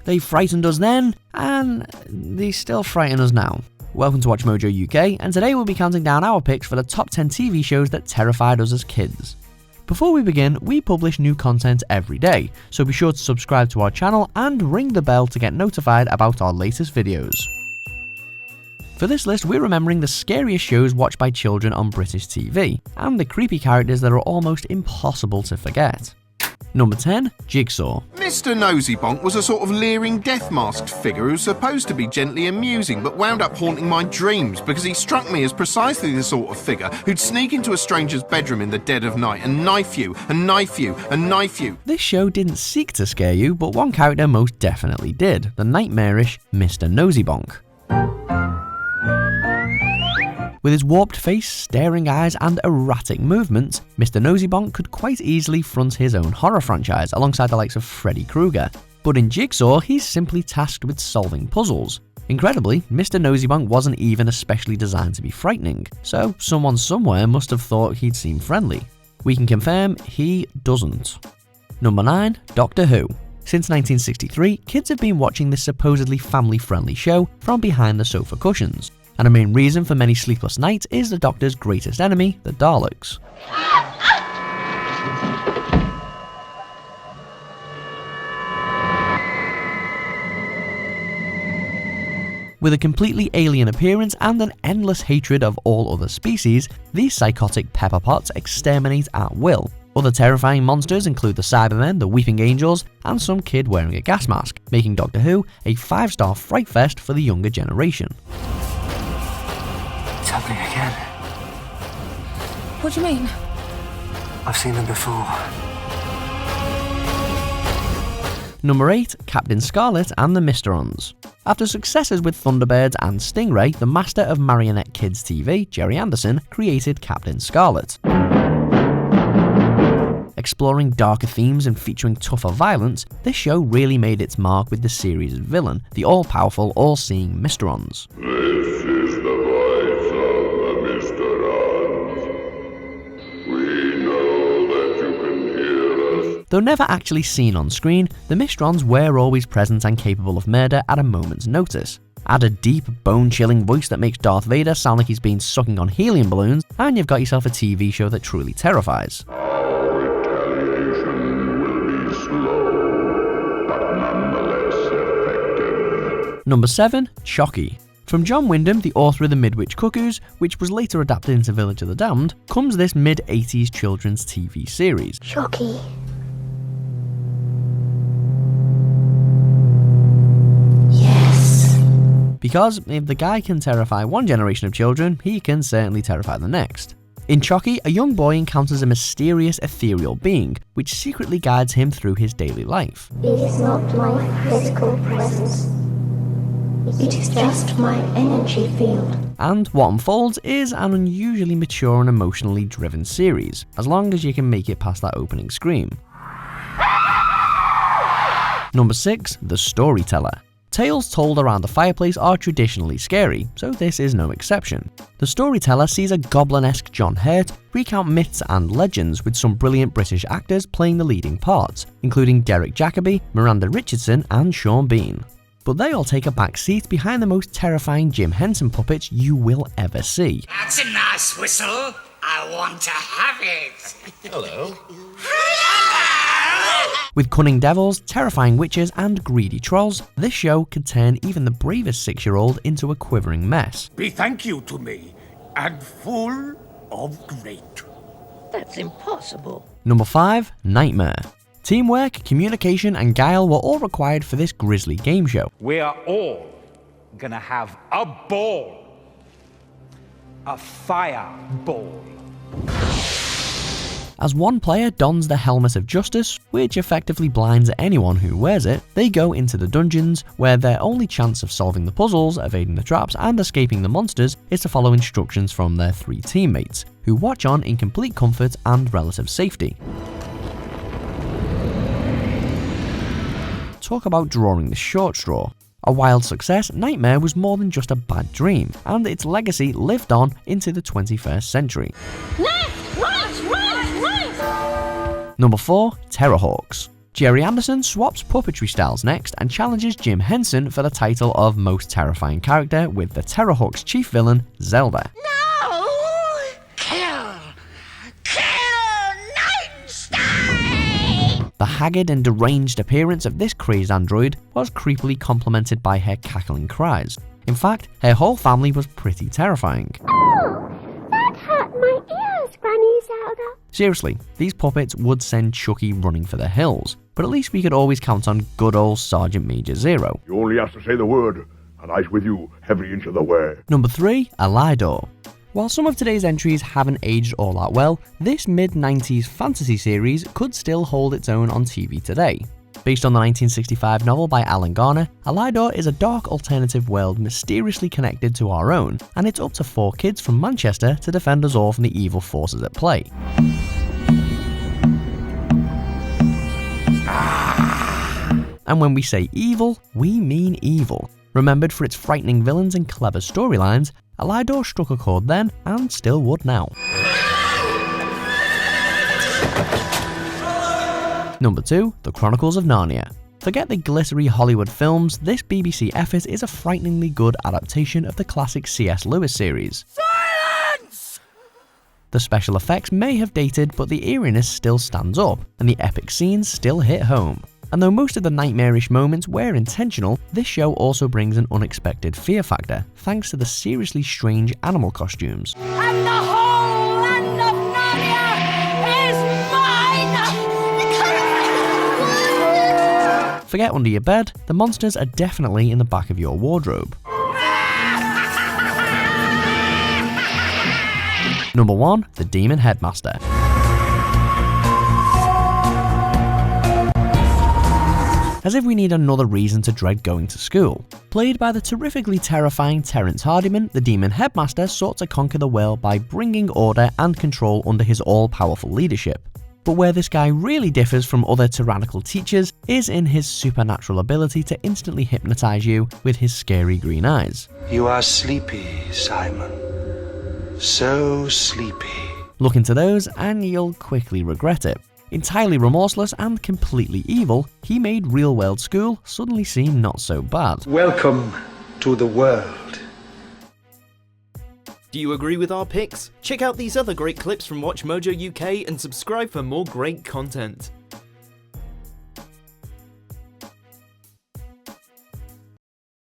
They frightened us then, and they still frighten us now. Welcome to Watch Mojo UK, and today we'll be counting down our picks for the top 10 TV shows that terrified us as kids. Before we begin, we publish new content every day, so be sure to subscribe to our channel and ring the bell to get notified about our latest videos. For this list, we're remembering the scariest shows watched by children on British TV, and the creepy characters that are almost impossible to forget. Number 10. Jigsaw. Mr. Nosybonk was a sort of leering death-masked figure who was supposed to be gently amusing but wound up haunting my dreams because he struck me as precisely the sort of figure who'd sneak into a stranger's bedroom in the dead of night and knife you, and knife you, and knife you. This show didn't seek to scare you, but one character most definitely did, the nightmarish Mr. Nosybonk. With his warped face, staring eyes and erratic movements, Mr. Nosybonk could quite easily front his own horror franchise alongside the likes of Freddy Krueger. But in Jigsaw, he's simply tasked with solving puzzles. Incredibly, Mr. Nosybonk wasn't even especially designed to be frightening, so someone somewhere must have thought he'd seem friendly. We can confirm he doesn't. Number 9. Doctor Who. Since 1963, kids have been watching this supposedly family-friendly show from behind the sofa cushions. And a main reason for many sleepless nights is the Doctor's greatest enemy, the Daleks. With a completely alien appearance and an endless hatred of all other species, these psychotic pepperpots exterminate at will. Other terrifying monsters include the Cybermen, the Weeping Angels, and some kid wearing a gas mask, making Doctor Who a 5-star fright fest for the younger generation. It's happening again. What do you mean? I've seen them before. Number 8. Captain Scarlet and the Mysterons. After successes with Thunderbirds and Stingray, the master of marionette kids TV, Jerry Anderson, created Captain Scarlet. Exploring darker themes and featuring tougher violence, this show really made its mark with the series' villain, the all-powerful, all-seeing Mysterons. This is the voice of the Mysterons. We know that you can hear us. Though never actually seen on screen, the Mysterons were always present and capable of murder at a moment's notice. Add a deep, bone-chilling voice that makes Darth Vader sound like he's been sucking on helium balloons, and you've got yourself a TV show that truly terrifies. Number 7. Chocky. From John Wyndham, the author of The Midwich Cuckoos, which was later adapted into Village of the Damned, comes this mid-80s children's TV series. Chocky. Yes. Because if the guy can terrify one generation of children, he can certainly terrify the next. In Chocky, a young boy encounters a mysterious ethereal being, which secretly guides him through his daily life. It is not my physical presence. It is just my energy field. And what unfolds is an unusually mature and emotionally driven series, as long as you can make it past that opening scream. Number 6. The Storyteller. Tales told around the fireplace are traditionally scary, so this is no exception. The Storyteller sees a goblin-esque John Hurt recount myths and legends with some brilliant British actors playing the leading parts, including Derek Jacobi, Miranda Richardson and Sean Bean. But they all take a back seat behind the most terrifying Jim Henson puppets you will ever see. That's a nice whistle. I want to have it. Hello. With cunning devils, terrifying witches and greedy trolls, this show could turn even the bravest 6-year-old into a quivering mess. Be thank you to me, and full of great. That's impossible. Number 5. Knightmare. Teamwork, communication and guile were all required for this grisly game show. We are all gonna have a ball. A fireball. As one player dons the Helmet of Justice, which effectively blinds anyone who wears it, they go into the dungeons, where their only chance of solving the puzzles, evading the traps, and escaping the monsters is to follow instructions from their 3 teammates, who watch on in complete comfort and relative safety. Talk about drawing the short straw. A wild success, Knightmare was more than just a bad dream, and its legacy lived on into the 21st century. Left! Right! Right! Right! Number 4. Terrahawks. Jerry Anderson swaps puppetry styles next and challenges Jim Henson for the title of Most Terrifying Character with the Terrahawks' chief villain, Zelda. No! Kill! Nightmare! The haggard and deranged appearance of this crazed android was creepily complemented by her cackling cries. In fact, her whole family was pretty terrifying. Oh, that hurt my ears, Granny Zelda. Seriously, these puppets would send Chocky running for the hills, but at least we could always count on good old Sergeant Major Zero. You only have to say the word, and I's with you every inch of the way. Number 3, Alidor. While some of today's entries haven't aged all that well, this mid-90s fantasy series could still hold its own on TV today. Based on the 1965 novel by Alan Garner, Alidor is a dark alternative world mysteriously connected to our own, and it's up to 4 kids from Manchester to defend us all from the evil forces at play. And when we say evil, we mean evil. Remembered for its frightening villains and clever storylines, Alidor struck a chord then, and still would now. Number 2, The Chronicles of Narnia. Forget the glittery Hollywood films, this BBC effort is a frighteningly good adaptation of the classic C.S. Lewis series. Silence! The special effects may have dated, but the eeriness still stands up, and the epic scenes still hit home. And though most of the nightmarish moments were intentional, this show also brings an unexpected fear factor, thanks to the seriously strange animal costumes. And the whole land of Narnia is mine! Forget under your bed, the monsters are definitely in the back of your wardrobe. Number 1, The Demon Headmaster. As if we need another reason to dread going to school. Played by the terrifically terrifying Terrence Hardiman, the Demon Headmaster sought to conquer the world by bringing order and control under his all-powerful leadership. But where this guy really differs from other tyrannical teachers is in his supernatural ability to instantly hypnotize you with his scary green eyes. You are sleepy, Simon. So sleepy. Look into those and you'll quickly regret it. Entirely remorseless and completely evil, he made real-world school suddenly seem not so bad. Welcome to the world. Do you agree with our picks? Check out these other great clips from WatchMojo UK and subscribe for more great content.